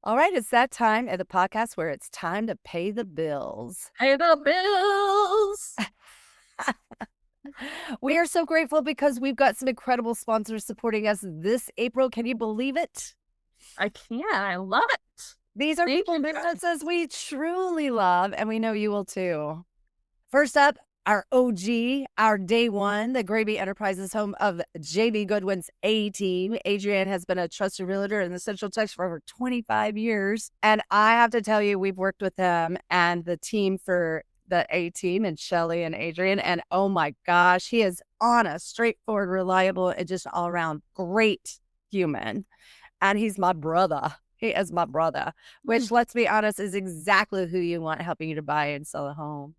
All right, it's that time at the podcast where it's time to pay the bills. Pay the bills. We are so grateful because we've got some incredible sponsors supporting us this April. Can you believe it? I can. I love it. These are people and businesses we truly love, and we know you will too. First up, our OG, our day one, the Grabe Enterprises home of JB Goodwin's A-Team. Adrienne has been a trusted realtor in the Central Texas for over 25 years. And I have to tell you, we've worked with them and the team for the A-Team and Shelly and Adrienne. And oh my gosh, he is honest, straightforward, reliable, and just all around great human. And he's my brother. He is my brother, which, let's be honest, is exactly who you want helping you to buy and sell a home.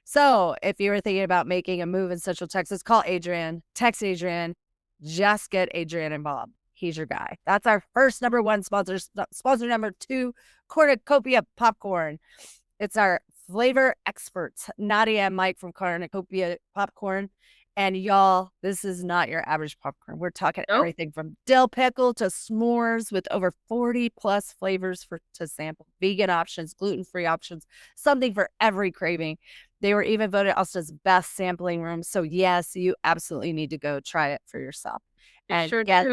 So if you're thinking about making a move in Central Texas, call Adrienne, text Adrienne, just get Adrienne involved. He's your guy. That's our first number one sponsor. Sponsor number two, Cornucopia Popcorn. It's our flavor experts, Nadia and Mike from Cornucopia Popcorn. And y'all, this is not your average popcorn. We're talking everything from dill pickle to s'mores with over 40 plus flavors to sample. Vegan options, gluten-free options, something for every craving. They were even voted Austin's best sampling room. So yes, you absolutely need to go try it for yourself. And get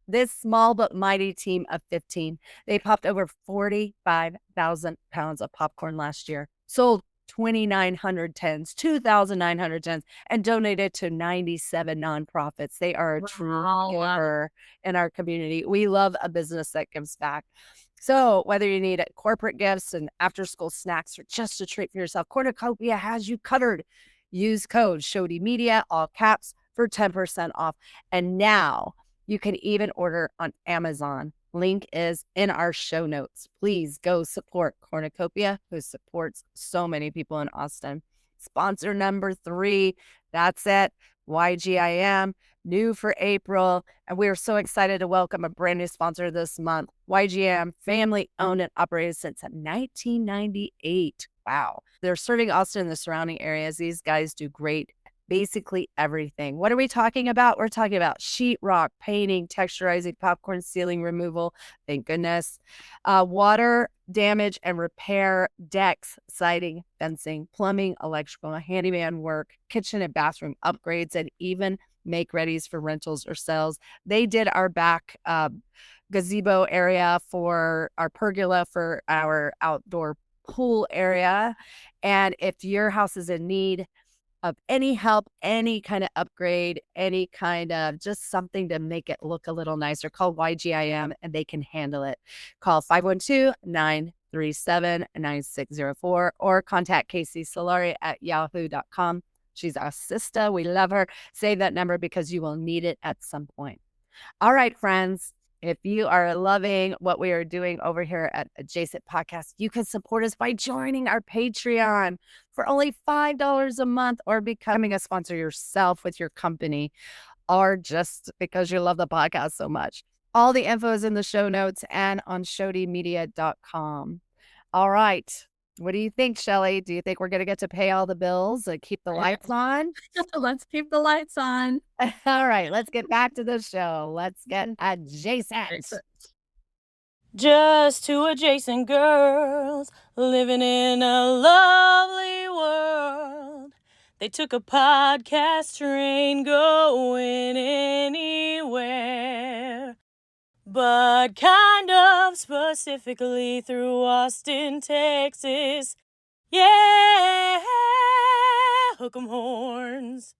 this small but mighty team of 15. They popped over 45,000 pounds of popcorn last year. Sold 2,900 tins, 2,900 tins, and donated to 97 nonprofits. They are a true giver in our community. We love a business that gives back. So whether you need corporate gifts and after-school snacks or just a treat for yourself, Cornucopia has you covered. Use code ShodyMedia, all caps, for 10% off. And now you can even order on Amazon. Link is in our show notes. Please go support Cornucopia, who supports so many people in Austin. Sponsor number 3, that's it. YGIM, new for April. And we are so excited to welcome a brand new sponsor this month. YGM, family owned and operated since 1998. Wow. They're serving Austin and the surrounding areas. These guys do great. Basically everything. What are we talking about? We're talking about sheetrock, painting, texturizing, popcorn sealing removal. Thank goodness. Water damage and repair, decks, siding, fencing, plumbing, electrical, handyman work, kitchen and bathroom upgrades, and even make readies for rentals or sales. They did our back gazebo area for our pergola for our outdoor pool area. And if your house is in need of any help, any kind of upgrade, any kind of just something to make it look a little nicer, call YGIM and they can handle it. Call 512-937-9604 or contact Casey Solari at yahoo.com. She's our sister. We love her. Save that number because you will need it at some point. All right, friends. If you are loving what we are doing over here at Adjacent Podcast, you can support us by joining our Patreon for only $5 a month or becoming a sponsor yourself with your company or just because you love the podcast so much. All the info is in the show notes and on ShodyMedia.com. All right. What do you think, Shelly? Do you think we're going to get to pay all the bills and keep the lights on? Let's keep the lights on. All right, let's get back to the show. Let's get adjacent. Just two adjacent girls living in a lovely world. They took a podcast train going anywhere, but kind of specifically through Austin, Texas. Yeah, hook 'em horns.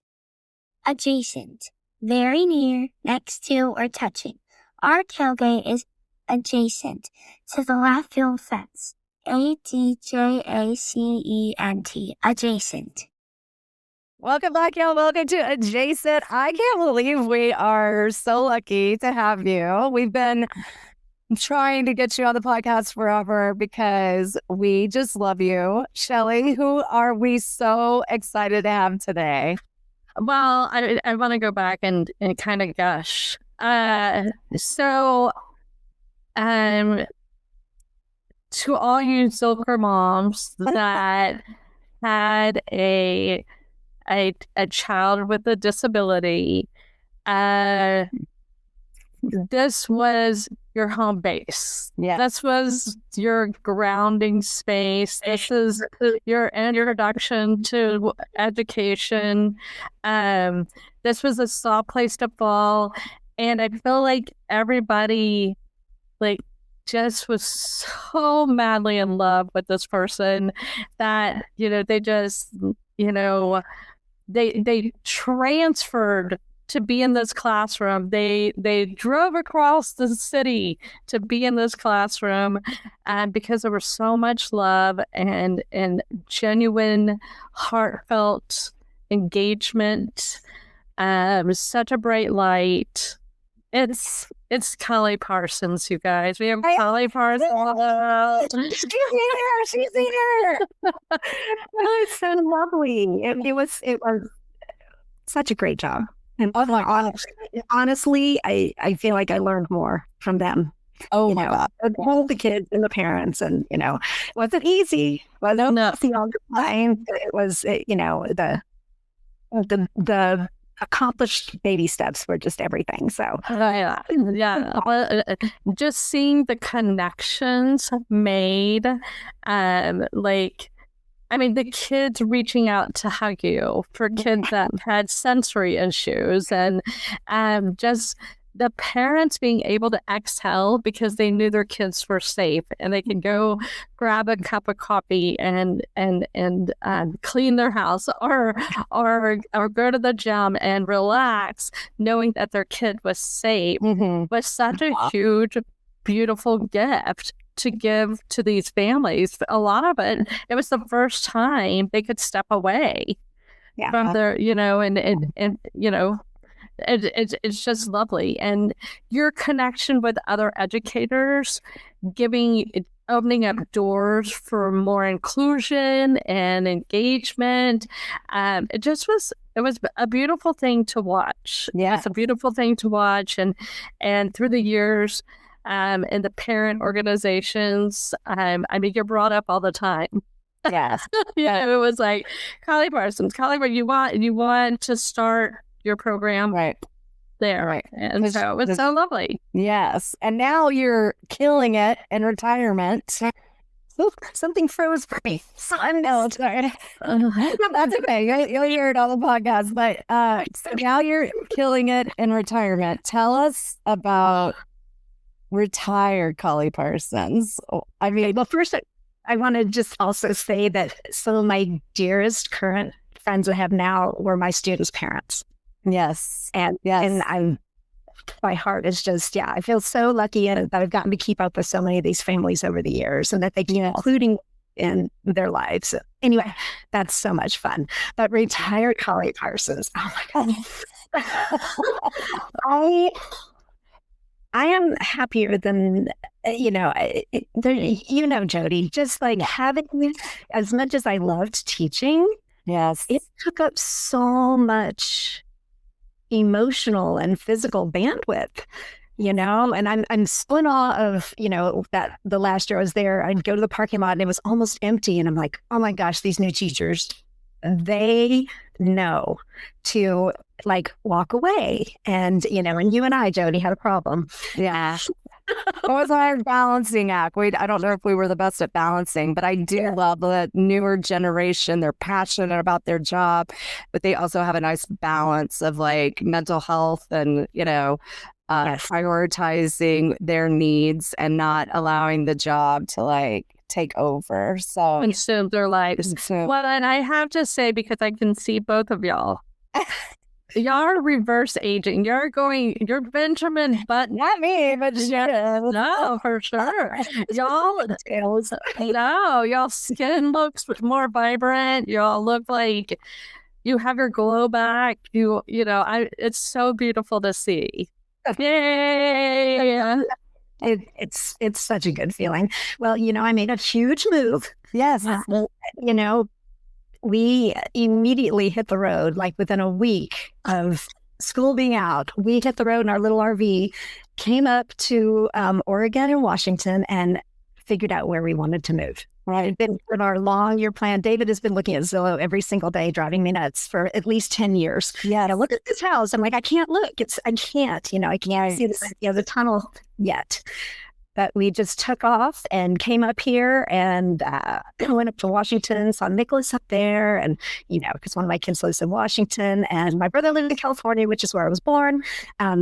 Adjacent, very near, next to, or touching. Our tailgate is adjacent to the left field fence. ADJACENT, adjacent. Welcome back, y'all. Welcome to Adjacent. I can't believe we are so lucky to have you. We've been trying to get you on the podcast forever because we just love you. Shelly, who are we so excited to have today? Well, I want to go back and kind of gush. To all you Silver moms that had a child with a disability, this was your home base. Yeah. This was your grounding space. This is your introduction to education. This was a soft place to fall. And I feel like everybody like just was so madly in love with this person that, they just, they transferred to be in this classroom. They drove across the city to be in this classroom, because there was so much love and genuine, heartfelt engagement. It was such a bright light. It's Kelly Parsons, you guys. We have Kelly Parsons. She's here. It's so lovely. It was such a great job. And honestly, I feel like I learned more from them. Oh my God. All the kids and the parents, and it wasn't easy. Wasn't easy all the time. It was, the accomplished baby steps were just everything. So just seeing the connections made, the kids reaching out to hug you for kids that had sensory issues, and just the parents being able to exhale because they knew their kids were safe and they could go grab a cup of coffee and clean their house or go to the gym and relax, knowing that their kid was safe, was such a huge, beautiful gift to give to these families. A lot of it was the first time they could step away from their, it's just lovely. And your connection with other educators, opening up doors for more inclusion and engagement. It was a beautiful thing to watch. Yeah. It's a beautiful thing to watch. And through the years, and the parent organizations, you're brought up all the time. Yes. It was like, Kelly Parsons, you want to start your program there. Right. And so it was so lovely. Yes. And now you're killing it in retirement. Oop, something froze for me. I know, sorry. That's okay. You'll hear it on the podcast. But so now you're killing it in retirement. Tell us about retired Kelly Parsons. Well, first, I want to just also say that some of my dearest current friends I have now were my students' parents. Yes. And my heart is just, I feel so lucky that I've gotten to keep up with so many of these families over the years and that they keep including in their lives. Anyway, that's so much fun. But retired Kelly Parsons, oh my God. I am happier than, Jody, just like having, as much as I loved teaching, yes, it took up so much emotional and physical bandwidth, and I'm so in awe of, that the last year I was there, I'd go to the parking lot and it was almost empty. And I'm like, oh my gosh, these new teachers, they know to walk away. And, and you and I, Jody, had a problem. Yeah. It was our balancing act. I don't know if we were the best at balancing, but I do love the newer generation. They're passionate about their job, but they also have a nice balance of mental health and, prioritizing their needs and not allowing the job to take over. So consume their lives. Well, and I have to say, because I can see both of y'all. Y'all are reverse aging. You're Benjamin Button. Not me, but no, for sure. Y'all skin looks more vibrant. Y'all look like you have your glow back. It's so beautiful to see. Yay! It's such a good feeling. Well, I made a huge move. Yes. We immediately hit the road, within a week of school being out. We hit the road in our little RV, came up to Oregon and Washington, and figured out where we wanted to move. Right. Been on our long year plan. David has been looking at Zillow every single day, driving me nuts for at least 10 years. Yeah. Look at this house. I'm like, I can't look. I can't see the tunnel yet. But we just took off and came up here and went up to Washington, saw Nicholas up there. And, because one of my kids lives in Washington and my brother lived in California, which is where I was born.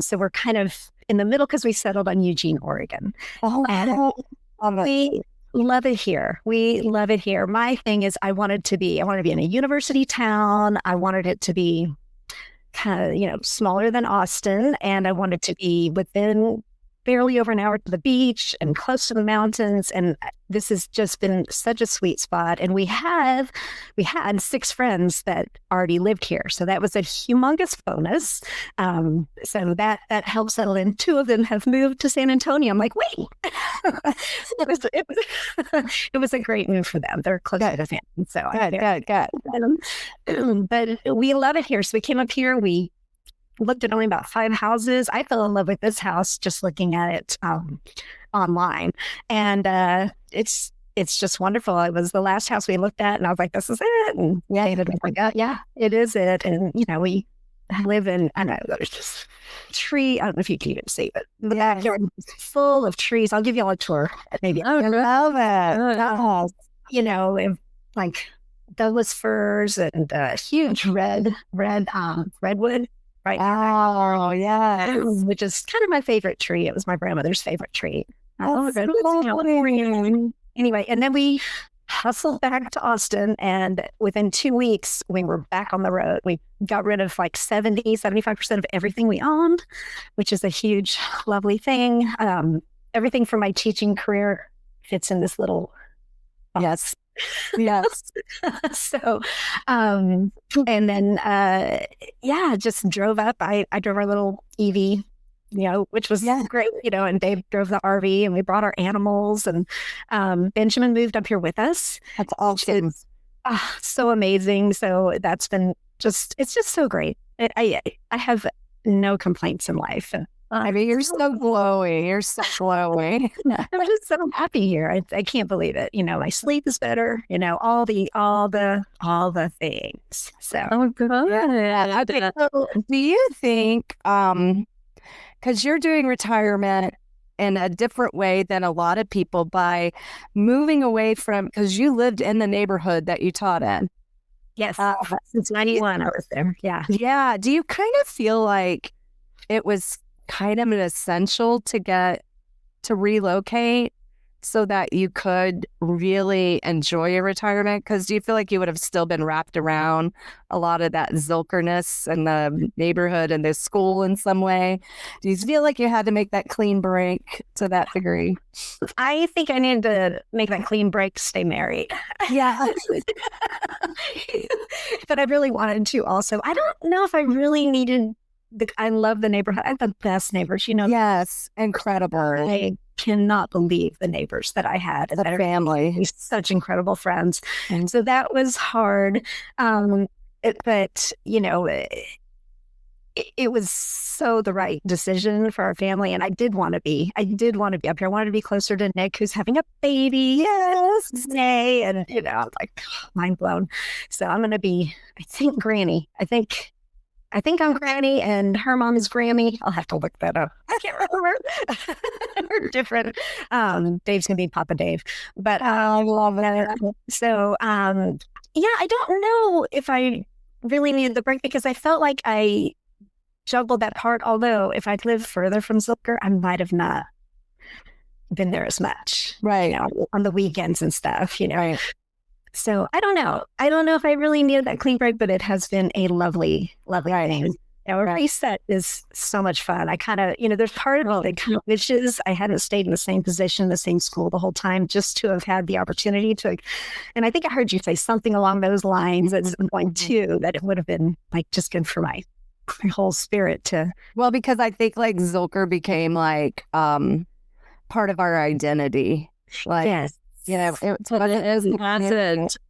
So we're kind of in the middle because we settled on Eugene, Oregon. We love it here. We love it here. My thing is I wanted to be in a university town. I wanted it to be kind of, smaller than Austin. And I wanted to be within barely over an hour to the beach and close to the mountains. And this has just been such a sweet spot. And we had 6 friends that already lived here. So that was a humongous bonus. So that helped settle in. 2 of them have moved to San Antonio. I'm like, wait, it was a great move for them. They're close to the family. So good. But we love it here. So we came up here. We looked at only about 5 houses. I fell in love with this house just looking at it online. And it's just wonderful. It was the last house we looked at and I was like, this is it. And David was like, yeah, it is it. And, we live in, I don't know, there's just tree. I don't know if you can even see it. The backyard is full of trees. I'll give you all a tour. Maybe. I love it. Like Douglas firs and huge redwood. Right. Oh, yeah. Which is kind of my favorite tree. It was my grandmother's favorite tree. Anyway, and then we hustled back to Austin, and within 2 weeks, we were back on the road. We got rid of like 75% of everything we owned, which is a huge, lovely thing. Everything from my teaching career fits in this little box. Yes. So, and then, just drove up. I drove our little EV, which was great, and Dave drove the RV and we brought our animals and, Benjamin moved up here with us. That's awesome. So amazing. So that's been it's just so great. I have no complaints in life. I mean, you're so glowy. You're so glowy. I'm just so happy here. I can't believe it. My sleep is better. All the things. So good. Yeah. Okay. So, do you think, because you're doing retirement in a different way than a lot of people by moving away from, because you lived in the neighborhood that you taught in. Yes, since 91, I was there. Yeah. Yeah. Do you kind of feel like it was kind of an essential to relocate so that you could really enjoy your retirement? Because do you feel like you would have still been wrapped around a lot of that Zilkerness and the neighborhood and the school in some way? Do you feel like you had to make that clean break to that degree? I think I needed to make that clean break, stay married. Yeah. But I really wanted to also. I don't know if I really needed I love the neighborhood. I have the best neighbors, Yes, incredible. I cannot believe the neighbors that I had. The family. Such incredible friends. And so that was hard. But, it was so the right decision for our family. And I did want to be up here. I wanted to be closer to Nick, who's having a baby. Yes. Nay. And, I'm like, mind blown. So I'm going to be, I think, Granny. I think I'm Granny and her mom is Grammy. I'll have to look that up. I can't remember. We're different. Dave's going to be Papa Dave. But I love that. So, I don't know if I really needed the break because I felt like I juggled that part. Although if I'd lived further from Zilker, I might have not been there as much. Right. On the weekends and stuff, Right. So I don't know. I don't know if I really needed that clean break, but it has been a lovely, lovely thing. Reset is so much fun. I kind of, there's part of me that kind of wishes I hadn't stayed in the same position, the same school the whole time, just to have had the opportunity to. And I think I heard you say something along those lines at some point too, that it would have been like just good for my whole spirit to. Well, because I think like Zilker became like part of our identity. Like, yes. It's what it is.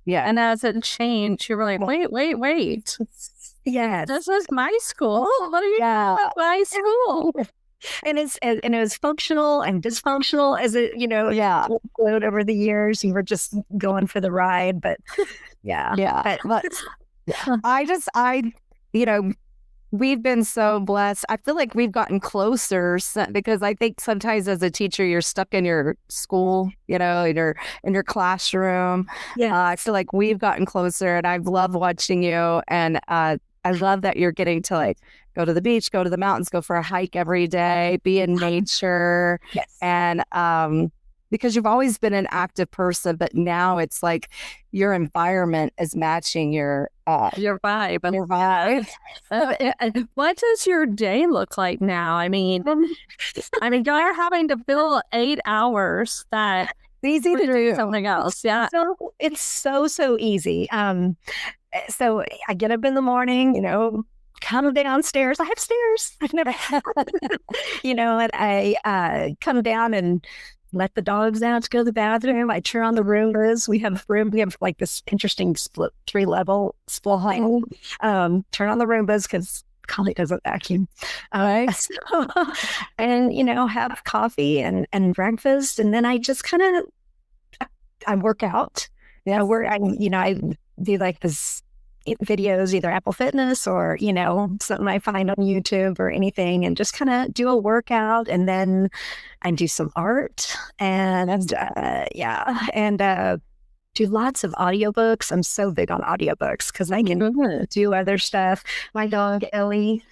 Yeah. And as it changed, you were like, wait. Yeah. This is my school. What are you doing at my school? And it was functional and dysfunctional as it, flowed over the years. You were just going for the ride, but Yeah. But we've been so blessed. I feel like we've gotten closer because I think sometimes as a teacher, you're stuck in your school, in your classroom. Yeah. I feel like we've gotten closer, and I've loved watching you. And I love that you're getting to like go to the beach, go to the mountains, go for a hike every day, be in nature. Yes. And because you've always been an active person, but now it's like your environment is matching your vibe. Your vibe. What does your day look like now? I mean, you're having to fill 8 hours that it's easy to do something else. Yeah. So it's so easy. So I get up in the morning, come downstairs. I have stairs. I've never had, and I come down and let the dogs out to go to the bathroom. I turn on the Roombas. We have like this interesting split 3-level split height. Turn on the Roombas because Collie doesn't vacuum. And have coffee and breakfast, and then I just kind of I work out. I do like this videos, either Apple Fitness or something I find on YouTube or anything, and just kind of do a workout, and then I do some art and do lots of audiobooks. I'm so big on audiobooks because I can do other stuff. My dog Ellie,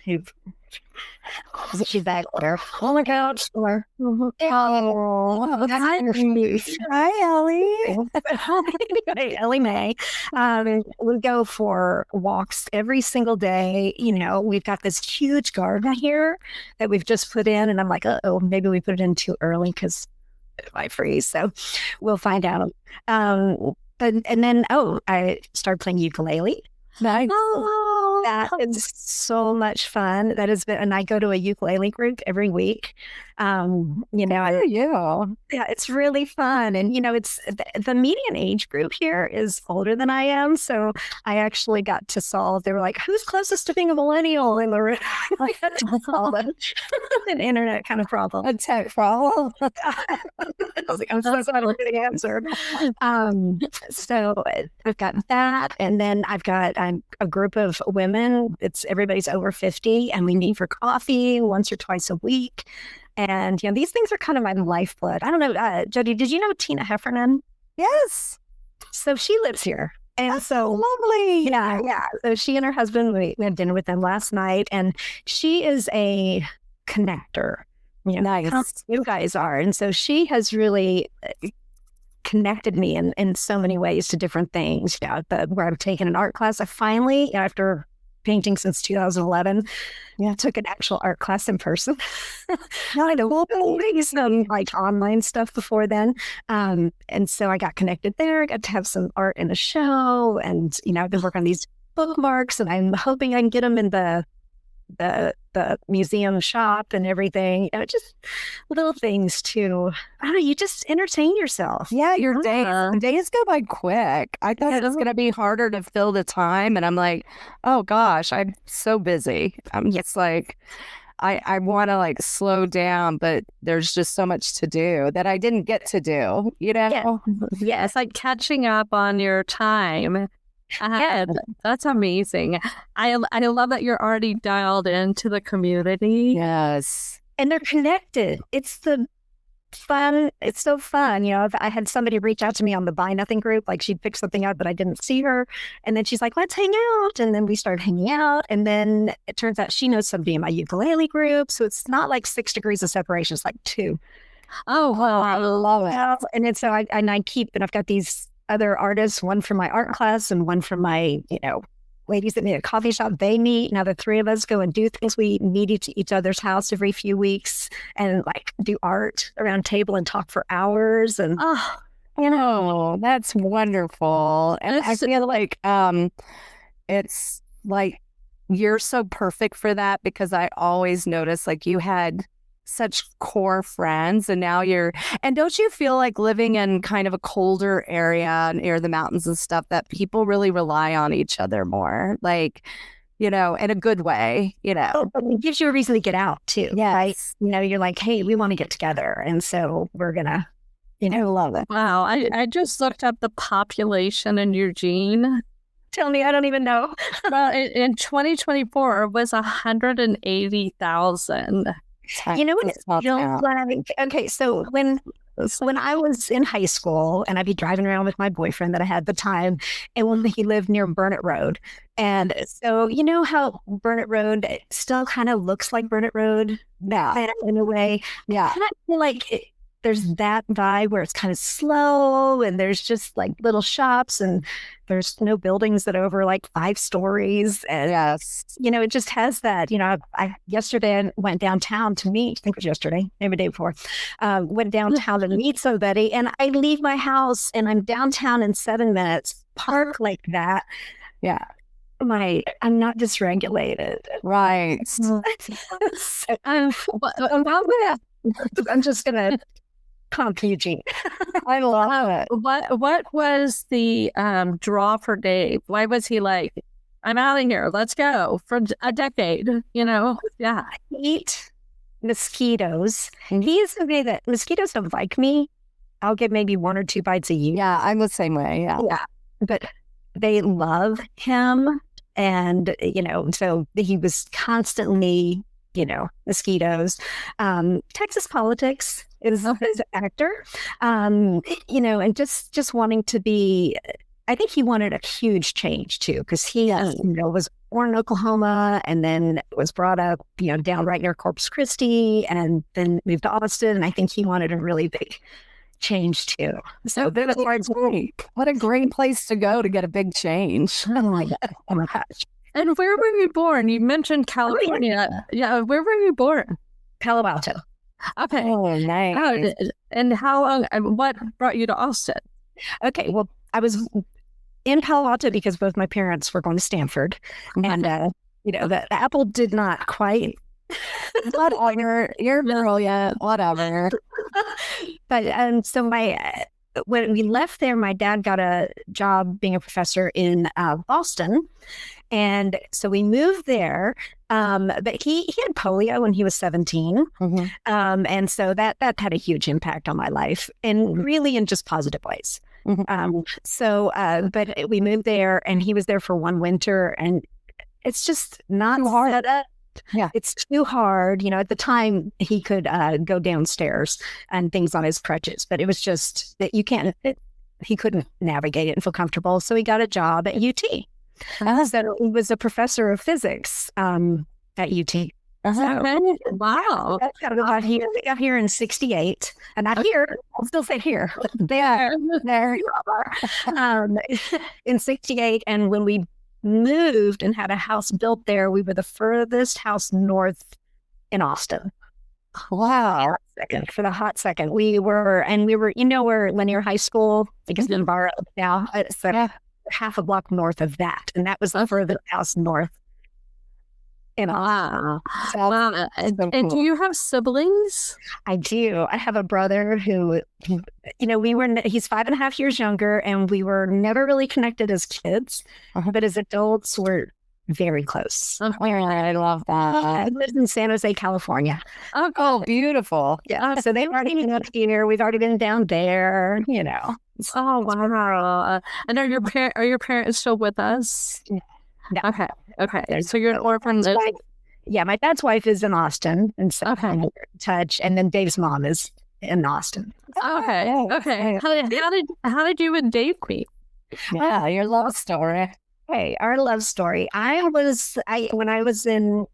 she's back there on the couch. Hi, Ellie. Ellie Mae. We go for walks every single day. We've got this huge garden here that we've just put in, and I'm like, maybe we put it in too early because it might freeze. So we'll find out. And then I started playing ukulele. Nice. Oh, that is so much fun. That has been, and I go to a ukulele group every week. It's really fun. And, it's the median age group here is older than I am. So I actually got to solve, they were like, who's closest to being a millennial in the room? I had to solve an internet kind of problem. A tech problem. I was like, I'm so glad I'm getting answered. So I've got that. And then I've got a group of women. Everybody's over 50, and we meet for coffee once or twice a week. And, these things are kind of my lifeblood. I don't know, Jody, did you know Tina Heffernan? Yes. So she lives here. And That's so lovely. Yeah. So she and her husband, we had dinner with them last night, and she is a connector. Nice. You guys are. And so she has really connected me in so many ways to different things. Where I've taken an art class. I finally, after painting since 2011, took an actual art class in person. I know always done like online stuff before then. And so I got connected there. I got to have some art in a show, and I've been working on these bookmarks, and I'm hoping I can get them in the museum shop and everything. Just little things to, I don't know, you just entertain yourself. Yeah, your days go by quick. I thought it was going to be harder to fill the time, and I'm like, oh gosh, I'm so busy. I'm just like, I want to like slow down, but there's just so much to do that I didn't get to do, Yeah, it's like catching up on your time. That's amazing. I love that you're already dialed into the community. Yes. And they're connected. It's so fun. I had somebody reach out to me on the Buy Nothing group, like she'd picked something up, but I didn't see her. And then she's like, let's hang out. And then we started hanging out. And then it turns out she knows somebody in my ukulele group. So it's not like 6 degrees of separation. It's like 2. Oh, well, I love it. And then so I've got these other artists, one from my art class and one from my, ladies that meet at a coffee shop. They meet. Now the 3 of us go and do things. We meet each other's house every few weeks and like do art around table and talk for hours. And that's wonderful. And I feel like it's like you're so perfect for that, because I always notice like you had such core friends, and now and don't you feel like living in kind of a colder area near the mountains and stuff that people really rely on each other more? Like in a good way, But it gives you a reason to get out too. Yes. Right? You're like, hey, we want to get together. And so we're going to, love it. Wow. I just looked up the population in Eugene. tell me, I don't even know. Well, in 2024, it was 180,000. You know what it feels like? Okay, so when I was in high school and I'd be driving around with my boyfriend that I had at the time, and when he lived near Burnett Road. And so you know how Burnett Road still kind of looks like Burnett Road? Yeah. In a way. Yeah. And I feel like there's that vibe where it's kind of slow and there's just like little shops and there's no buildings that are over like 5 stories. And, Yes. it just has that. I yesterday I went downtown to meet, I think it was yesterday, maybe the day before, went downtown to meet somebody. And I leave my house and I'm downtown in 7 minutes, park like that. Yeah. I'm not dysregulated. Right. So, I'm just going to comp Eugene. I love it. What was the draw for Dave? Why was he like, I'm out of here, let's go for a decade, Yeah. I hate mosquitoes. He's the way that mosquitoes don't like me. I'll get maybe 1 or 2 bites a year. Yeah, I'm the same way. Yeah. Yeah. But they love him. And, so he was constantly, mosquitoes. Texas politics is an actor, and just wanting to be, I think he wanted a huge change too, because he, was born in Oklahoma and then was brought up, down right near Corpus Christi and then moved to Austin. And I think he wanted a really big change too. So what a great place to go to get a big change. Oh my gosh. And where were you born? You mentioned California. Yeah, where were you born? Palo Alto. Okay. Oh, nice. And how long? What brought you to Austin? Okay, well, I was in Palo Alto because both my parents were going to Stanford, and the apple did not quite. You're girl yet, whatever. But so when we left there, my dad got a job being a professor in Boston. And so we moved there, but he had polio when he was 17. Mm-hmm. And so that had a huge impact on my life, and really in just positive ways. Mm-hmm. But we moved there and he was there for one winter, and it's just not hard. Yeah. It's too hard. At the time he could go downstairs and things on his crutches, but it was just that he couldn't navigate it and feel comfortable. So he got a job at UT. So he was a professor of physics at UT. So, wow. I got here in 68, and not here. I'll still say here. There you are. In 68, and when we moved and had a house built there, we were the furthest house north in Austin. Wow. For the hot second. We were where Linear High School, I guess in Barrow now, so half a block north of that. And that was the furthest house north in Austin. Wow. And do you have siblings? I do. I have a brother who, he's 5.5 years younger, and we were never really connected as kids, but as adults, we're very close. I love that. I lived in San Jose, California. Oh, beautiful. Yeah. So they've already been up here. We've already been down there, Oh, wow. And are your parents still with us? No. Okay. So you're an orphan. Yeah, my dad's wife is in Austin, and so Okay. I'm in touch. And then Dave's mom is in Austin. Okay. How did you and Dave meet? Yeah, your love story. Hey, our love story. When I was in,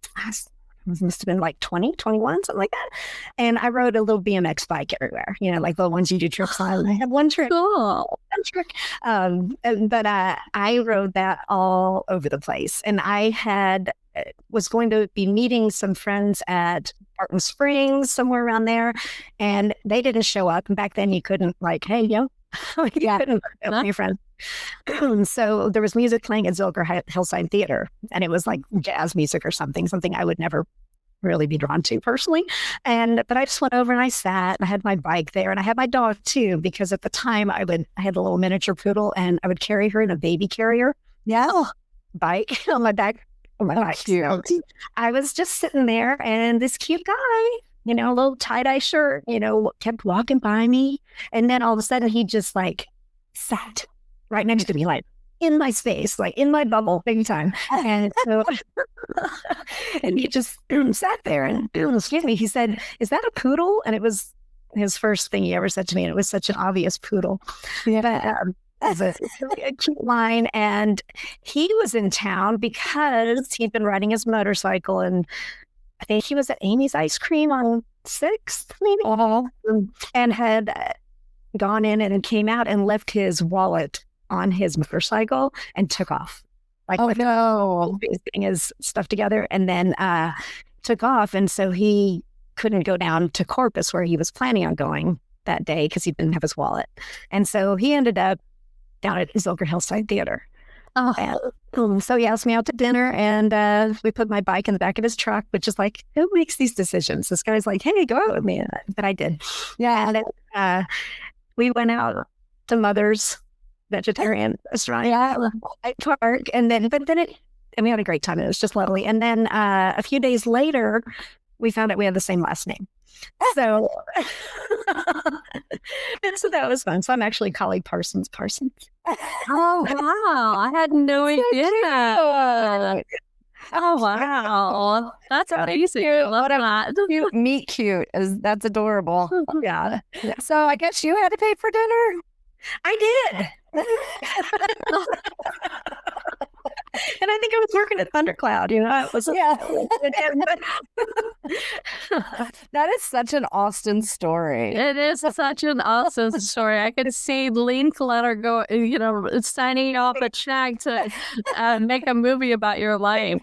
must have been like 20, 21, something like that. And I rode a little BMX bike everywhere, like the ones you do tricks on. I had one trick. Cool. But I rode that all over the place. And I was going to be meeting some friends at Barton Springs, somewhere around there. And they didn't show up. And back then you couldn't couldn't your friend. So there was music playing at Zilker Hillside Theater, and it was like jazz music or something I would never really be drawn to personally. But I just went over and I sat, and I had my bike there, and I had my dog too, because at the time I had a little miniature poodle, and I would carry her in a baby carrier. Yeah. Bike on my back Oh my gosh. So I was just sitting there, and this cute guy, a little tie-dye shirt, kept walking by me. And then all of a sudden he just like sat right next to me, like in my space, like in my bubble, big time. And so, and he just sat there and, excuse me, he said, "Is that a poodle?" And it was his first thing he ever said to me. And it was such an obvious poodle. Yeah. But, as a cute line. And he was in town because he'd been riding his motorcycle, and I think he was at Amy's Ice Cream on 6th, maybe, and had gone in and came out and left his wallet on his motorcycle and took off. Like, oh no, getting his stuff together, and then took off. And so he couldn't go down to Corpus, where he was planning on going that day, because he didn't have his wallet. And so he ended up down at Zilker Hillside Theater. And, so he asked me out to dinner, and we put my bike in the back of his truck, which is like, who makes these decisions? This guy's like, "Hey, go out with me." But I did. Yeah. And then, we went out to Mother's vegetarian restaurant at Park. And then, and we had a great time. It was just lovely. And then a few days later, we found out we had the same last name. So, so that was fun. So I'm actually calling Parsons. Oh, wow. I had no idea. Oh, wow. That's amazing. I love that. Cute, meet cute. That's adorable. Yeah. So I guess you had to pay for dinner? I did. And I think I was working at Thundercloud, it was, That is such an Austin story. It is such an Austin story. I could see Linklater go, signing off a check to make a movie about your life.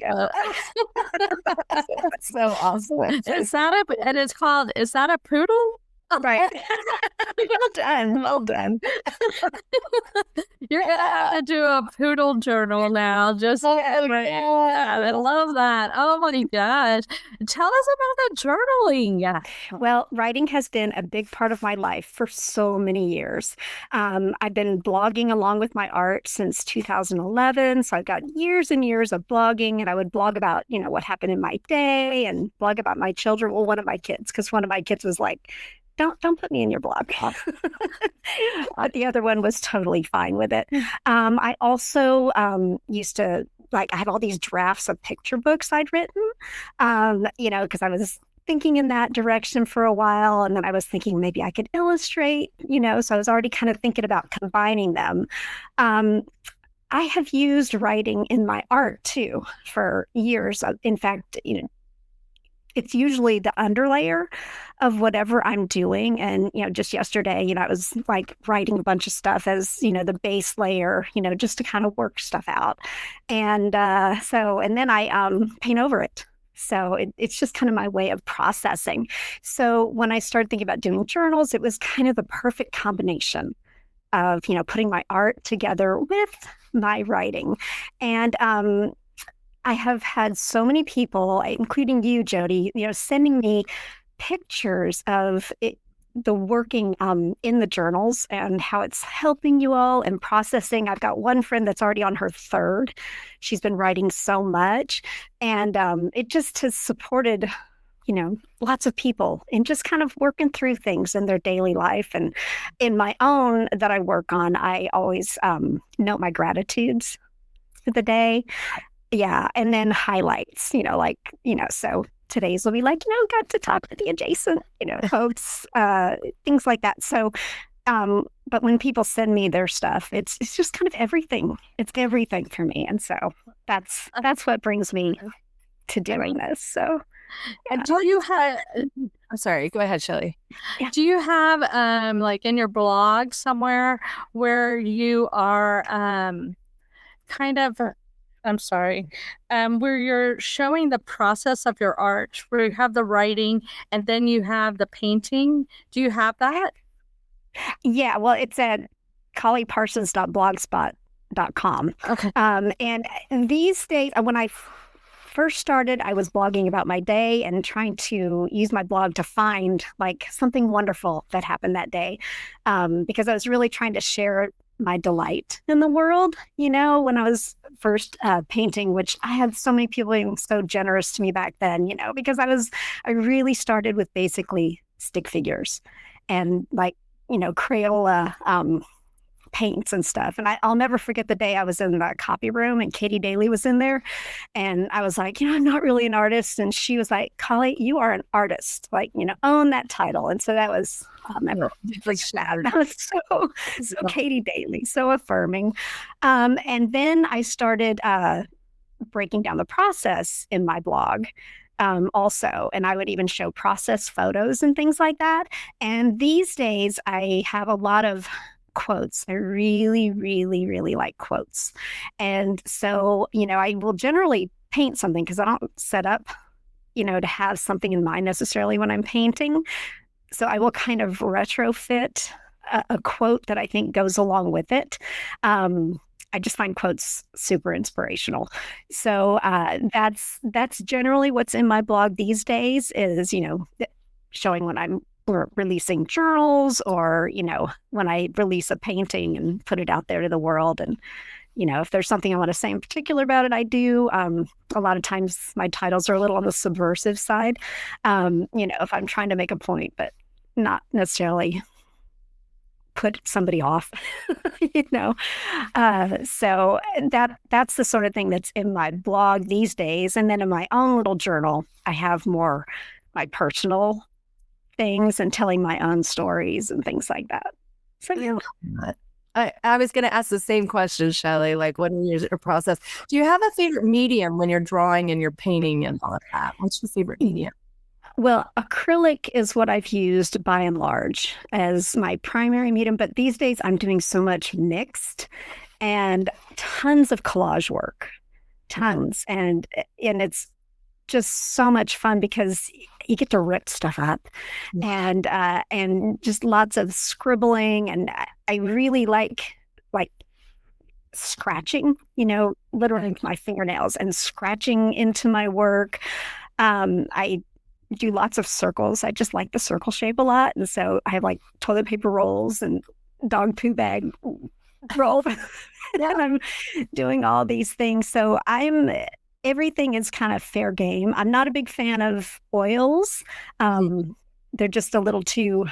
That's so awesome. Is that a poodle? Right. Well done. You're gonna do a poodle journal now. Just I love that. Oh my gosh. Tell us about the journaling. Well, writing has been a big part of my life for so many years. I've been blogging along with my art since 2011. So I've got years and years of blogging, and I would blog about, what happened in my day, and blog about my children. Well, one of my kids, because one of my kids was like, don't put me in your blog. The other one was totally fine with it. I also used to, I had all these drafts of picture books I'd written, because I was thinking in that direction for a while. And then I was thinking maybe I could illustrate, so I was already kind of thinking about combining them. I have used writing in my art too for years. In fact, it's usually the underlayer of whatever I'm doing. And, just yesterday, I was like writing a bunch of stuff as, the base layer, just to kind of work stuff out. And and then I paint over it. So it's just kind of my way of processing. So when I started thinking about doing journals, it was kind of the perfect combination of, putting my art together with my writing. And, I have had so many people, including you, Jody, sending me pictures of the working in the journals and how it's helping you all and processing. I've got one friend that's already on her 3rd. She's been writing so much, and it just has supported, lots of people in just kind of working through things in their daily life. And in my own that I work on, I always note my gratitudes for the day. Yeah. And then highlights, so today's will be like, got to talk to the adjacent, folks, things like that. So, but when people send me their stuff, it's just kind of everything. It's everything for me. And so that's what brings me to doing this. So, and do you have, I'm sorry, go ahead, Shelly. Yeah. Do you have, in your blog somewhere where you are, where you're showing the process of your art, where you have the writing and then you have the painting? Do you have that? Yeah, well, it's at collieparsons.blogspot.com. Okay. And these days, when I first started, I was blogging about my day and trying to use my blog to find something wonderful that happened that day, because I was really trying to share my delight in the world. When I was first painting, which I had so many people being so generous to me back then, because I really started with basically stick figures and Crayola paints and stuff. And I'll never forget the day I was in the copy room and Katie Daly was in there. And I was like, I'm not really an artist. And she was like, Collie, you are an artist. Own that title. And so that was, that was so Katie Daly, so affirming. And then I started breaking down the process in my blog. Also, and I would even show process photos and things like that. And these days I have a lot of quotes. I really, really, really like quotes. And so, I will generally paint something because I don't set up, to have something in mind necessarily when I'm painting. So I will kind of retrofit a quote that I think goes along with it. I just find quotes super inspirational. So that's generally what's in my blog these days is, showing when I'm releasing journals or, when I release a painting and put it out there to the world. And, if there's something I want to say in particular about it, I do. A lot of times my titles are a little on the subversive side, if I'm trying to make a point, but not necessarily put somebody off, So that's the sort of thing that's in my blog these days. And then in my own little journal, I have more my personal things and telling my own stories and things like that. So yeah. I was going to ask the same question, Shelly, what is your process? Do you have a favorite medium when you're drawing and you're painting and all of that? What's your favorite medium? Well, acrylic is what I've used by and large as my primary medium, but these days I'm doing so much mixed and tons of collage work, tons. And it's just so much fun because you get to rip stuff up and just lots of scribbling. And I really like scratching, literally with my fingernails and scratching into my work. I do lots of circles. I just like the circle shape a lot. And so I have toilet paper rolls and dog poo bag rolls. And I'm doing all these things. So everything is kind of fair game. I'm not a big fan of oils. They're just a little too,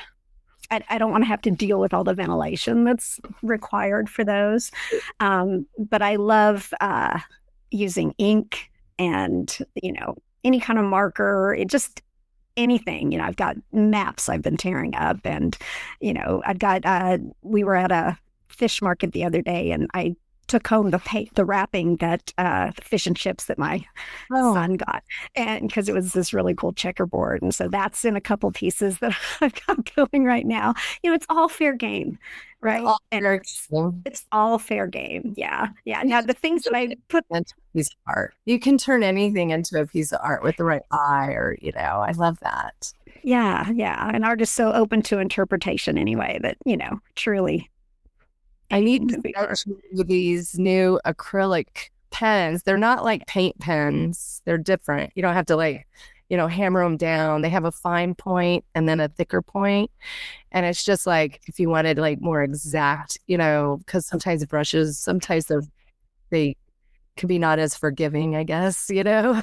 I don't want to have to deal with all the ventilation that's required for those. But I love using ink and, any kind of marker. It just anything, I've got maps I've been tearing up and, I've got, we were at a fish market the other day and I took home the wrapping that fish and chips that my son got, and because it was this really cool checkerboard, and so that's in a couple pieces that I've got going right now. It's all fair game, right? It's all fair game. Yeah. Now the things that I put into a piece of art, you can turn anything into a piece of art with the right eye, or I love that. Yeah, an art is so open to interpretation anyway that truly. I need to start with these new acrylic pens. They're not like paint pens. They're different. You don't have to hammer them down. They have a fine point and then a thicker point. And it's just if you wanted more exact, because sometimes brushes, sometimes they can be not as forgiving, I guess, Oh,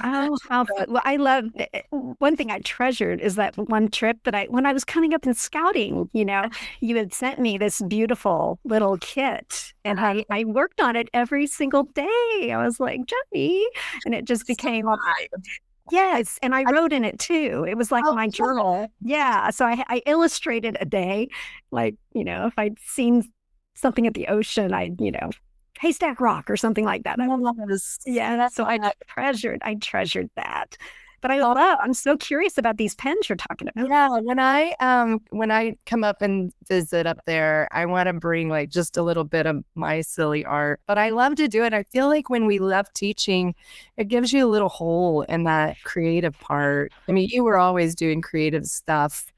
well, I love one thing I treasured is that one trip that when I was coming up in scouting, you had sent me this beautiful little kit and I worked on it every single day. I was like, Jody, and it just became yes. And I wrote in it too. It was my journal. Yeah. So I illustrated a day, if I'd seen something at the ocean, I'd, Haystack Rock or something like that. So I treasured that. But I'm so curious about these pens you're talking about. Yeah, when I come up and visit up there, I want to bring just a little bit of my silly art. But I love to do it. I feel like when we love teaching, it gives you a little hole in that creative part. I mean, you were always doing creative stuff,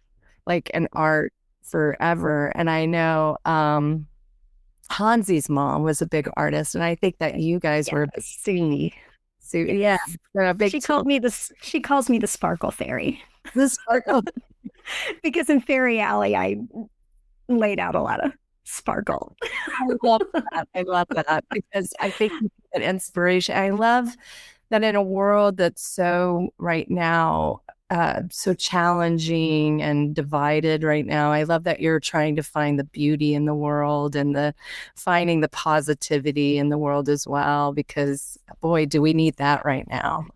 and art forever. And I know Hansi's mom was a big artist, and I think that you guys were Sadie. Yeah, she calls me the Sparkle Fairy. The Sparkle, because in Fairy Alley I laid out a lot of sparkle. I love that. I love that because I think that inspiration. I love that in a world that's so right now, so challenging and divided right now. I love that you're trying to find the beauty in the world and finding the positivity in the world as well, because boy, do we need that right now.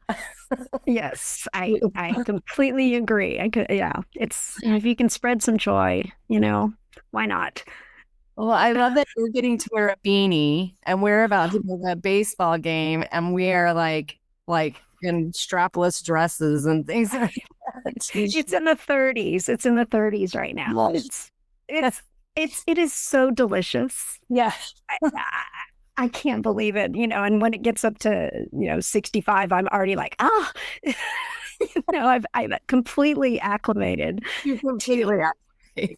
Yes, I completely agree. It's, if you can spread some joy, why not? Well, I love that you're getting to wear a beanie and we're about to go to a baseball game and we are like in strapless dresses and things like that. It's in the 30s. It's in the 30s right now. It is so delicious. Yeah. I can't believe it, and when it gets up to, 65, I'm already like, I've completely acclimated. You're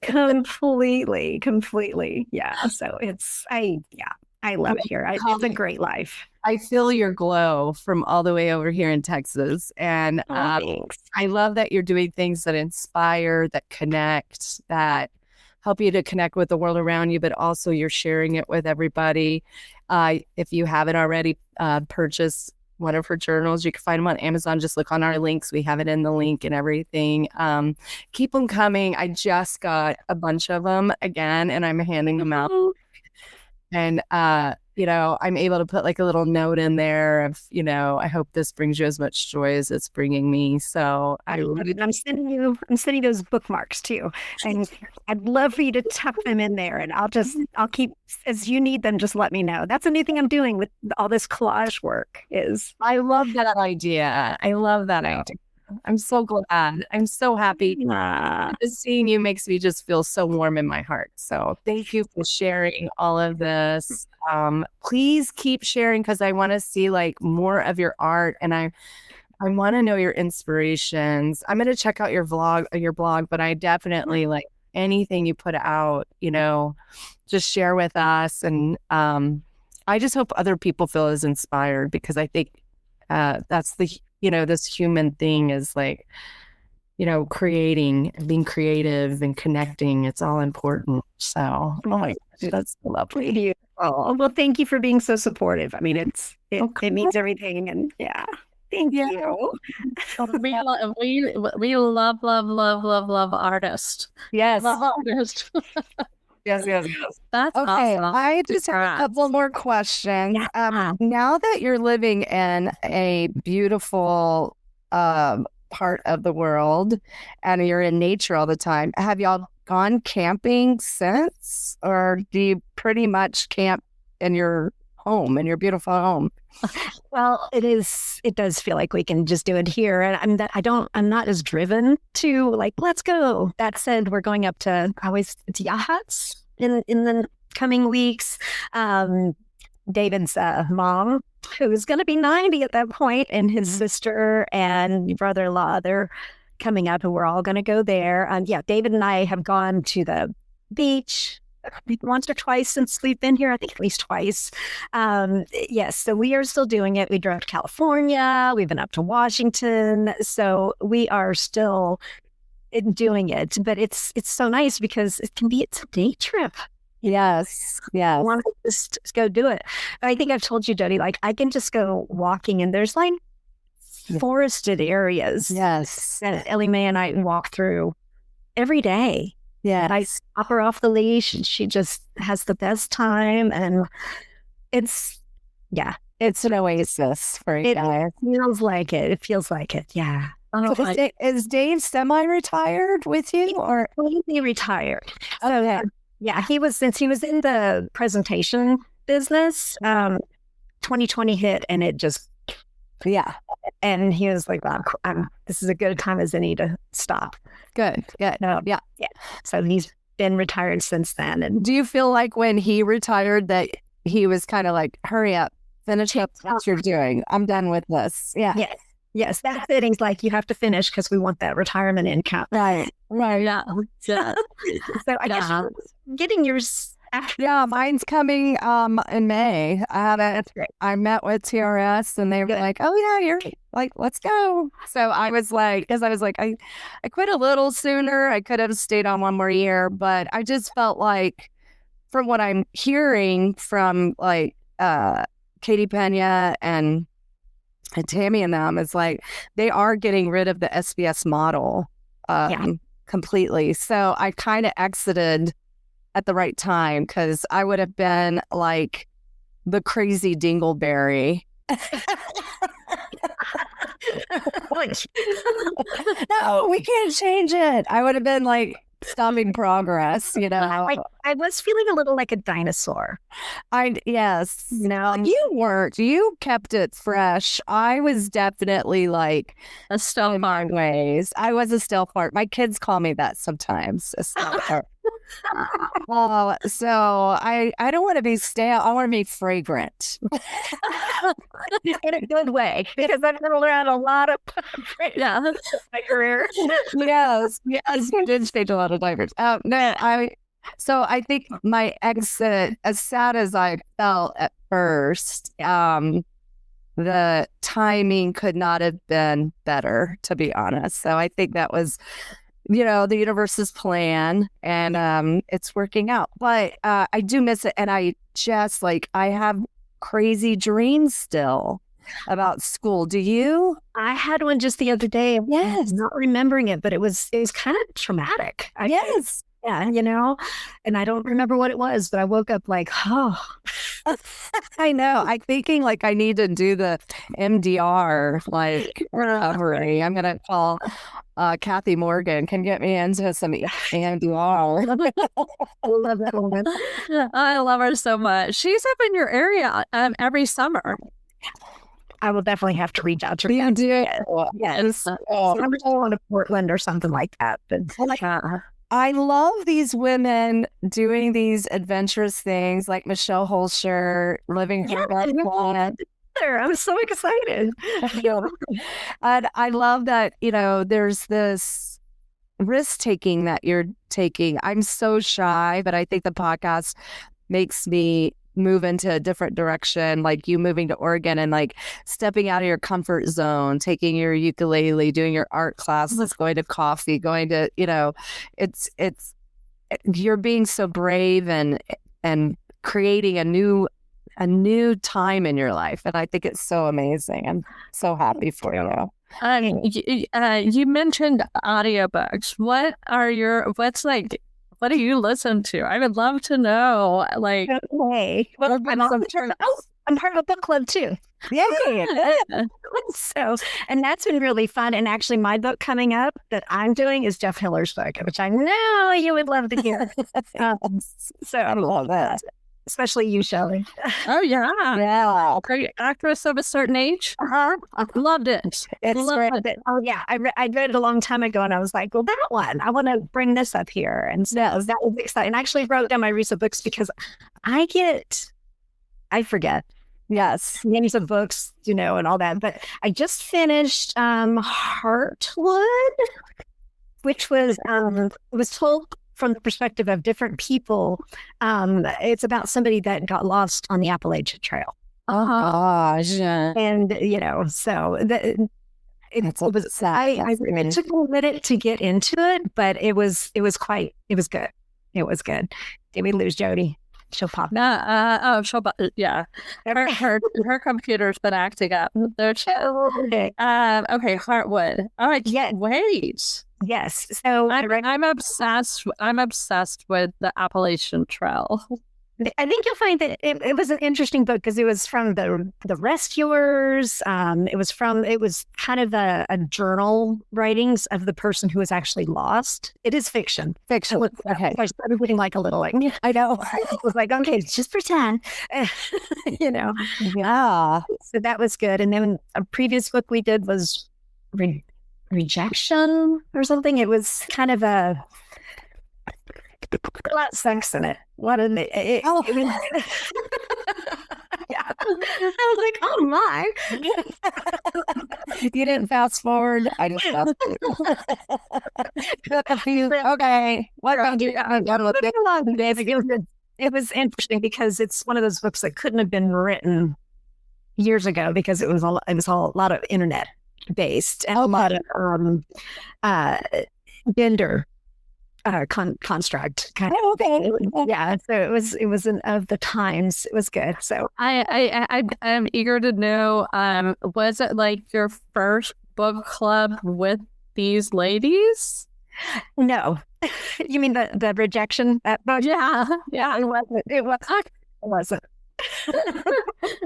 completely completely. Yeah. So I love it here. It's a great life. I feel your glow from all the way over here in Texas. And I love that you're doing things that inspire, that connect, that help you to connect with the world around you, but also you're sharing it with everybody. If you haven't already purchased one of her journals, you can find them on Amazon. Just look on our links. We have it in the link and everything. Keep them coming. I just got a bunch of them again, and I'm handing them out. And, I'm able to put like a little note in there of, I hope this brings you as much joy as it's bringing me. So I'm sending those bookmarks too. And I'd love for you to tuck them in there, and I'll keep, as you need them, just let me know. That's a new thing I'm doing with all this collage work I love that idea. I'm so glad. I'm so happy. Just seeing you makes me just feel so warm in my heart. So thank you for sharing all of this. Please keep sharing, because I want to see like more of your art, and I want to know your inspirations. I'm going to check out your blog, but I definitely like anything you put out, just share with us. And I just hope other people feel as inspired, because I think that's this human thing is like, creating and being creative and connecting. It's all important. So, oh my gosh, that's lovely. Beautiful. Well, thank you for being so supportive. I mean, it means everything. And thank you. We love artists. Yes. Love artists. Yes. That's okay. awesome. I just have a couple more questions. Now that you're living in a beautiful part of the world and you're in nature all the time, have y'all gone camping since, or do you pretty much camp in your home, in your beautiful home? Well, it does feel like we can just do it here. And I'm not as driven to like, let's go. That said, we're going up to Yachats in the coming weeks. David's mom, who's going to be 90 at that point, and his sister and brother-in-law, they're coming up, and we're all going to go there. David and I have gone to the beach once or twice since we've been here. I think at least twice. Yes, so we are still doing it. We drove to California. We've been up to Washington. So we are still doing it. But it's so nice because it's a day trip. Yes. I want to just go do it. I think I've told you, Jody, like I can just go walking, and there's like forested areas. Yes. That Ellie Mae and I walk through every day. Yeah. And I stop her off the leash, and she just has the best time. And it's an oasis for you guys. It feels like it. Yeah. Is Dave semi-retired with you, or he retired? So since he was in the presentation business, 2020 hit, and it just and he was like, "Wow, this is a good time as any to stop." Good. Yeah. So he's been retired since then. And do you feel like when he retired that he was kind of like, hurry up, finish up what you're doing. I'm done with this. Yeah. Yes. That's it. He's like, you have to finish because we want that retirement income. Right. Yeah. So I guess getting yours. Yeah, mine's coming in May. That's great. I met with TRS, and they were like, "Oh yeah, you're like, let's go." So I was like, I quit a little sooner. I could have stayed on one more year, but I just felt like from what I'm hearing from like Katie Pena and Tammy and them, is like they are getting rid of the SBS model completely. So I kind of exited at the right time, because I would have been like the crazy dingleberry. No, we can't change it. I would have been like stopping progress, you know. I was feeling a little like a dinosaur. Yes. You know, You weren't. You kept it fresh. I was definitely like A stealth in ways. I was a stealth fart. My kids call me that sometimes. A stealth fart. So I don't want to be stale. I want to be fragrant. in a good way, because I've been around a lot of my career. Yes, you did stage a lot of diapers. So I think my exit, as sad as I felt at first, the timing could not have been better, to be honest. So I think that was, the universe's plan, and it's working out. But I do miss it, and I just I have crazy dreams still about school. Do you? I had one just the other day. Yes. I'm not remembering it, but it was kind of traumatic. Yes. Yeah, and I don't remember what it was, but I woke up like, oh. I know. I'm thinking I need to do the MDR recovery. I'm gonna call Kathy Morgan. Can get me into some MDR. I love that woman. I love her so much. She's up in your area every summer. I will definitely have to reach out to her. Yeah, do it. Yes. I'm going to Portland or something like that. But I love these women doing these adventurous things, like Michelle Holscher living her best life. I'm so excited. And I love that, there's this risk taking that you're taking. I'm so shy, but I think the podcast makes me move into a different direction, like you moving to Oregon and stepping out of your comfort zone, taking your ukulele, doing your art classes, going to coffee, going to, it's you're being so brave and creating a new time in your life. And I think it's so amazing. I'm so happy for you. You mentioned audiobooks. What do you listen to? I would love to know. Okay. Well, I'm part of a book club too. Yeah. So, and that's been really fun. And actually, my book coming up that I'm doing is Jeff Hiller's book, which I know you would love to hear. So I love that. Especially you, Shelly. Oh, yeah. Yeah. Great actress of a certain age. I loved it. It's great. Oh, yeah. I read it a long time ago, and I was like, well, that one, I want to bring this up here. And so that was exciting. I actually wrote down my recent books because I forget. Yes. Names of books, and all that. But I just finished Heartwood, which was told from the perspective of different people. It's about somebody that got lost on the Appalachian Trail. Oh, gosh. And, so it took a minute to get into it, but it was good. It was good. Did we lose Jody? She'll pop. She'll pop. Yeah. Her computer's been acting up. Okay, Heartwood. Oh, I can't wait. Yes. So I'm obsessed. I'm obsessed with the Appalachian Trail. I think you'll find that it was an interesting book because it was from the rescuers. It was kind of a journal writings of the person who was actually lost. It is fiction. Fiction. Okay. I started reading a little I know. I was like, okay, just pretend. Yeah. So that was good. And then a previous book we did was Rejection or something. It was kind of a lot of sex in it. What in it? Yeah. I was like, oh my. You didn't fast forward. I just fast forward. Okay. What about you? It was interesting because it's one of those books that couldn't have been written years ago because it was a lot of internet based and a lot of gender construct kind of. Okay. Yeah. So it was of the times. It was good. So I'm eager to know, was it like your first book club with these ladies? no. You mean the rejection that book? Yeah. It wasn't.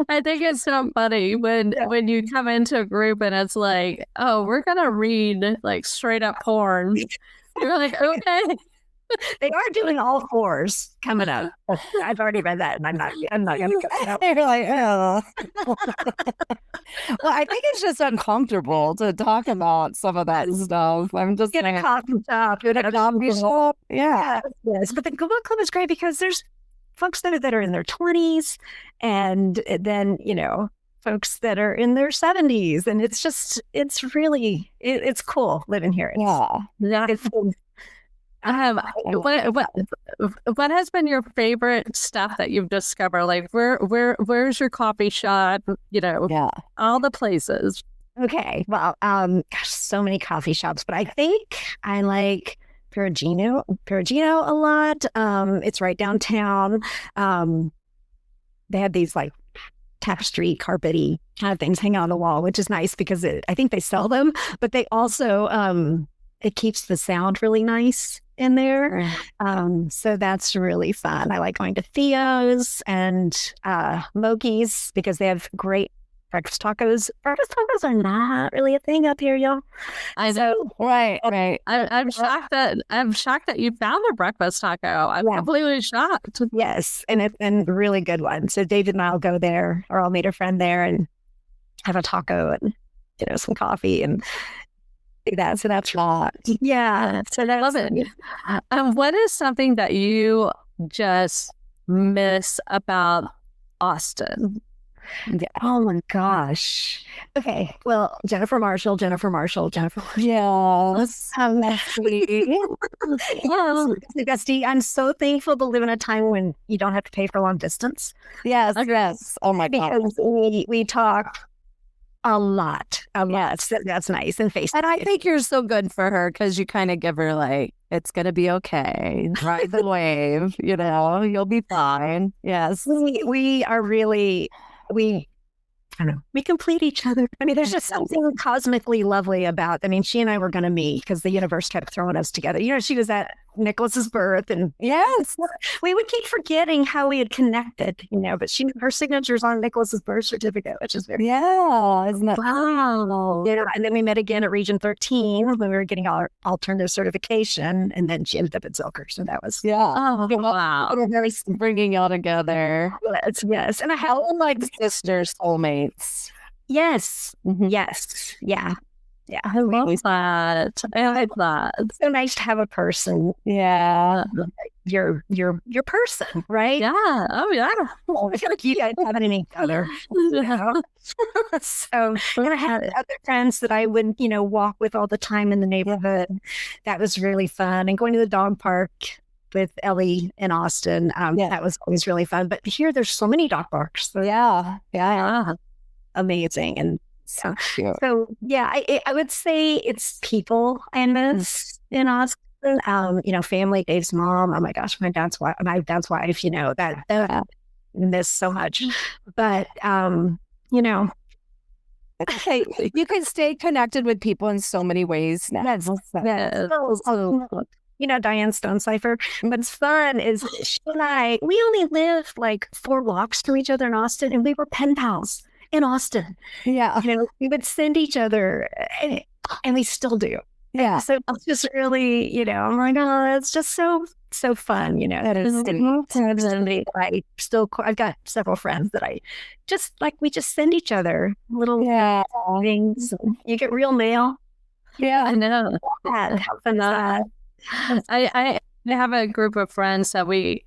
I think it's so funny when you come into a group and it's like, oh, we're gonna read like straight up porn. You're like, okay. They are doing all fours coming up. I've already read that, and I'm not gonna go. You're like, oh. Well, I think it's just uncomfortable to talk about some of that stuff. I'm just Get a coffee shop. Get a coffee shop. Yeah. Yes. But the book club is great because there's folks that are in their 20s, and then, folks that are in their 70s. And it's really, it's cool living here. It's what has been your favorite stuff that you've discovered? Like where's your coffee shop? All the places. Okay. Well, gosh, so many coffee shops, but I think I like Perugino a lot. It's right downtown. They have these like tapestry, carpety kind of things hanging on the wall, which is nice because I think they sell them, but they also it keeps the sound really nice in there. So that's really fun. I like going to Theo's and Moki's because they have great breakfast tacos. Breakfast tacos are not really a thing up here, y'all. I know. Right. I'm shocked that you found a breakfast taco. I'm completely shocked. Yes, and really good one. So David and I'll go there, or I'll meet a friend there and have a taco and some coffee and do that. So that's right. Yeah. So I love it. What is something that you just miss about Austin? Yeah. Oh my gosh. Okay. Well, Jennifer Marshall. Yes. Gusty, I'm so thankful to live in a time when you don't have to pay for long distance. Yes. Oh my God. Because we talk a lot. So that's nice. And face. And I think you're so good for her because you kind of give her like, it's going to be okay. Ride the wave, you'll be fine. Yes. We are really, we complete each other. I mean, there's just something cosmically lovely about, she and I were going to meet because the universe kept throwing us together. She was at Nicholas's birth, and yes, we would keep forgetting how we had connected, but her signature's on Nicholas's birth certificate, which is very, isn't that wow. And then we met again at Region 13 when we were getting our alternative certification, and then she ended up at Zilker. So that was, oh, wow. Bringing y'all together. Yes. And I have like sisters, soulmates. Yes. Mm-hmm. Yes. Yeah. Yeah, I love that. I like that. It's so nice to have a person. Yeah. Your person, right? Yeah. Oh, yeah. I feel like you guys have it in each other. So I had other friends that I would, walk with all the time in the neighborhood. That was really fun. And going to the dog park with Ellie in Austin, that was always really fun. But here, there's so many dog parks. So yeah. Amazing. And so yeah, I would say it's people I miss in Austin. Family, Dave's mom. Oh my gosh, my dad's wife. That I miss so much. But hey, you can stay connected with people in so many ways now. Diane Stonecipher. What's fun is she and I, we only live like 4 blocks from each other in Austin, and we were pen pals in Austin. Yeah. We would send each other, and we still do. Yeah. So it's just really, I'm like, oh, it's just so fun, That is, I've got several friends that I just we just send each other little things. You get real mail. Yeah, I know. How fun is that? I have a group of friends that we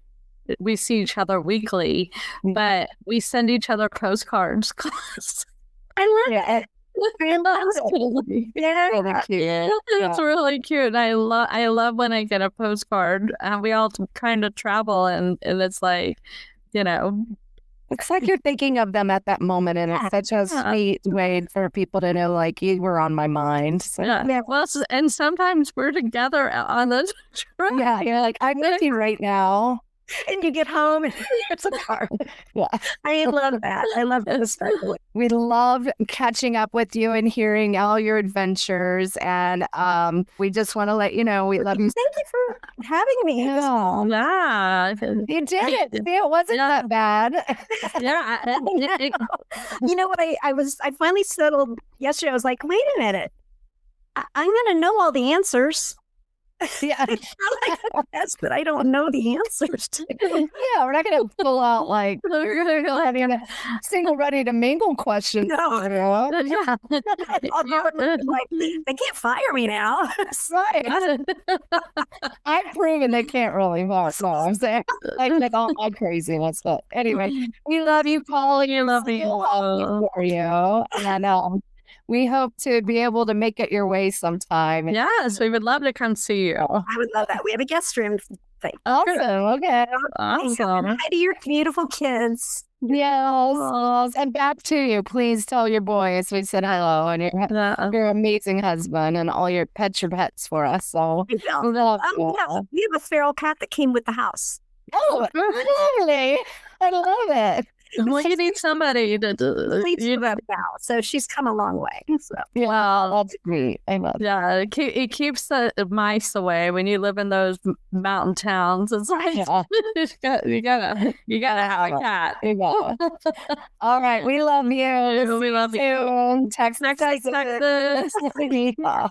see each other weekly, but we send each other postcards. I love it. I love it. Yeah, it's really cute. I love when I get a postcard, and we all kind of travel, and it's like, It's like you're thinking of them at that moment, and it's such a sweet way for people to know, like, you were on my mind. So, Well, and sometimes we're together on the trip. yeah, you're like, I'm with you right now. And you get home and it's a car. Yeah. I love that. I love that. We love catching up with you and hearing all your adventures. And we just want to let you know we love you. Thank you for having me. Yeah. You did it. See, it wasn't that bad. Yeah. You know what? I finally settled yesterday. I was like, wait a minute. I'm going to know all the answers. Yeah. I like the best, but I don't know the answers. Yeah, we're not going to pull out like we're going to have a single ready to mingle question. No. Yeah. Like, they can't fire me now. Right. I've proven they can't really boss. No, I'm saying like all my craziness. But anyway, we love you, Polly. We love you. For you. And we hope to be able to make it your way sometime. Yes, we would love to come see you. I would love that. We have a guest room thing. Awesome. Okay. Awesome. Hi to your beautiful kids. Yes. And back to you. Please tell your boys we said hello and your amazing husband and all your pets for us. So We have a feral cat that came with the house. oh, really? I love it. Well, you need somebody to Sleeps with that now, so she's come a long way. So. Yeah, that's great. I love it. Yeah, it keeps the mice away when you live in those mountain towns. It's like Yeah. you gotta have a cat. You go. All right. We love you. We love you. Soon. Text Texas. us. Yeah.